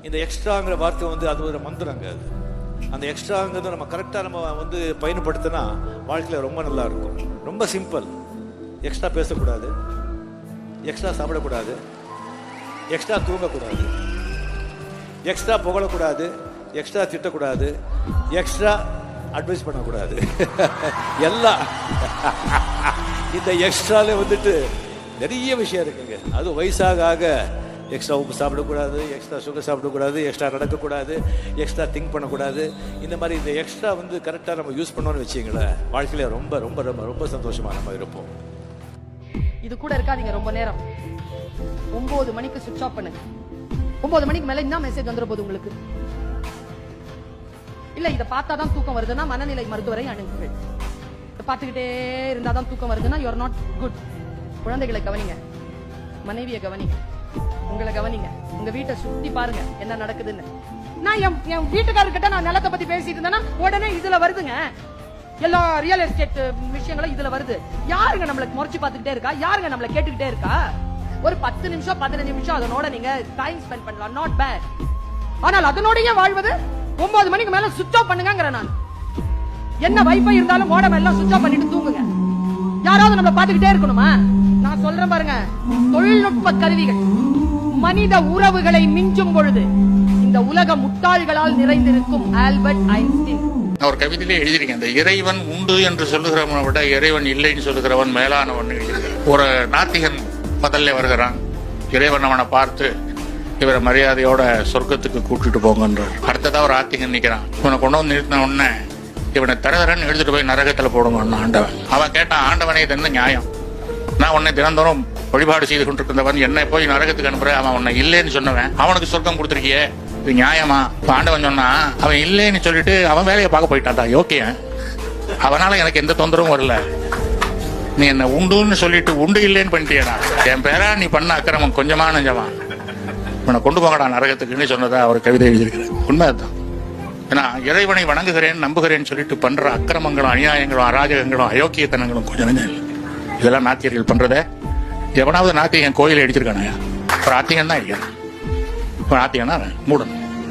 இந்த எக்ஸ்ட்ராங்கிற வார்த்தை வந்து அது ஒரு மந்திரங்க. அது அந்த எக்ஸ்ட்ராங்கிறத நம்ம கரெக்டாக நம்ம வந்து பயன்படுத்தினா வாழ்க்கையில் ரொம்ப நல்லா இருக்கும். ரொம்ப சிம்பிள். எக்ஸ்ட்ரா பேசக்கூடாது, எக்ஸ்ட்ரா சாப்பிடக்கூடாது, எக்ஸ்ட்ரா தூங்கக்கூடாது, எக்ஸ்ட்ரா புகழக்கூடாது, எக்ஸ்ட்ரா திட்டக்கூடாது, எக்ஸ்ட்ரா அட்வைஸ் பண்ணக்கூடாது. எல்லாம் இந்த எக்ஸ்ட்ரால வந்துட்டு நிறைய விஷயம் இருக்குங்க. அது வயசாக ஆக எக்ஸ்ட்ரா உப்பு சாப்பிடக்கூடாது, எக்ஸ்ட்ரா சுகர் சாப்பிடக்கூடாது, எக்ஸ்ட்ரா நடக்கக்கூடாது, எக்ஸ்ட்ரா திங்க் பண்ணக்கூடாது. இந்த மாதிரி இந்த எக்ஸ்ட்ரா வந்து கரெக்டாக நம்ம யூஸ் பண்ணோன்னு வச்சுங்களேன், வாழ்க்கையில் ரொம்ப ரொம்ப ரொம்ப ரொம்ப சந்தோஷமாக நம்ம இருப்போம். இது கூட இருக்காதீங்க ரொம்ப நேரம். 9 மணிக்கு சுவிட்ச் ஆஃப் பண்ணுங்க. 9 மணிக்கு மேல என்ன மெசேஜ் வந்துட போகுது உங்களுக்கு? இல்ல இதை பார்த்தாதான் தூக்கம் வருதுன்னா மனநிலை மருத்துவரை அணுகுங்கள். இதை பார்த்துக்கிட்டே இருந்தாதான் தூக்கம் வருதுன்னா யூ ஆர் நாட் குட். குழந்தைகளை கவனிங்க, மனைவியை கவனிங்க, உங்களை கவனிங்க, உங்க வீட்டை சுத்தி பாருங்க என்ன நடக்குதுன்னு. நான் என் வீட்டுக்காரர்கிட்ட நான் நிலத்தை பத்தி பேசிட்டு இருந்தேன்னா உடனே இதுல வருதுங்க. எல்லா ரியல் எஸ்டேட் விஷயங்களும் இதுல வருது. யாருங்க நம்மள முறைச்சு பார்த்துக்கிட்டே இருக்கா? யாருங்க நம்மள கேட்டுக்கிட்டே இருக்கா? ஒரு 10 நிமிஷம் 15 நிமிஷம் அதனோட நீங்க டைம் ஸ்பெண்ட் பண்ணலாம், நாட் பேட். ஆனால் அதனோடய வாழ்வது 9 மணிக்கு மேல சுவிட்ச் ஆஃப் பண்ணுங்க. நான் என்ன வைஃபை இருந்தாலும் மோடம் எல்லாம் சுவிட்ச் ஆஃப் பண்ணிட்டு தூங்குங்க. யாராவது நம்மள பாத்துக்கிட்டே இருக்கணுமா? நான் சொல்றேன் பாருங்க, தொழில்நுட்ப கருவிகள் மனித உறவுகளை மிஞ்சும் பொழுது இந்த உலக முட்டாள்களால் நிறைந்திருக்கும். ஆல்பர்ட் ஐன்ஸ்டீன் ஒரு கவிதையிலே எழுதிருக்கேன், இந்த இறைவன் உண்டு என்று சொல்லுகிறவனை விட இறைவன் இல்லைன்னு சொல்லுகிறவன் மேலானவன் எழுதியிருக்கிறேன். ஒரு நாத்திகன் முதல்ல வருகிறான், இறைவன் அவனை பார்த்து இவரை மரியாதையோட சொர்க்கத்துக்கு கூட்டிட்டு போங்கன்றார். அடுத்ததா ஒரு ஆத்திகன் நிக்கிறான், இவனை கொண்டு வந்து நிறுத்தின உடனே இவனை தரதரன்னு எடுத்துட்டு போய் நரகத்துல போடுங்க ஆண்டவன். அவன் கேட்டான், ஆண்டவனே இது என்ன நியாயம்? நான் உன்னை தினந்தோறும் வழிபாடு செய்து கொண்டிருக்கிறவன் என்னை போய் நரகத்துக்கு அனுப்புற, அவன் உன்னை இல்லைன்னு சொன்னவன் அவனுக்கு சொர்க்கம் கொடுத்துருக்கியே, இது நியாயமா? ஆண்டவன் சொன்னா, அவன் இல்லைன்னு சொல்லிட்டு அவன் வேலையை பார்க்க போயிட்டான்டா யோக்கியன், அவனால எனக்கு எந்த தொந்தரவும் வரல, நீ என்ன உண்டுன்னு சொல்லிட்டு உண்டு இல்லைன்னு பண்ணிட்டியடா, என் பேரா நீ பண்ண அக்கிரமம் கொஞ்சமா நெஞ்சமா, உன்னை கொண்டு போங்கடா நரகத்துக்குன்னு சொன்னதா அவர் கவிதை எழுதியிருக்கிறேன். உண்மை அதுதான். ஏன்னா இறைவனை வணங்குகிறேன் நம்புகிறேன்னு சொல்லிட்டு பண்ற அக்கிரமங்களும் அநியாயங்களும் அராஜகங்களும் அயோக்கியத்தனங்களும் கொஞ்சம் நெஞ்சம் இல்லை. இதெல்லாம் நாத்தியர்கள் பண்றத எவனாவது நாத்தியன் கோயிலை அடிச்சிருக்கானயா? ஒரு ஆத்தியன் தான் அடிக்கிறான், நாத்தியன் தான் மூடணும்.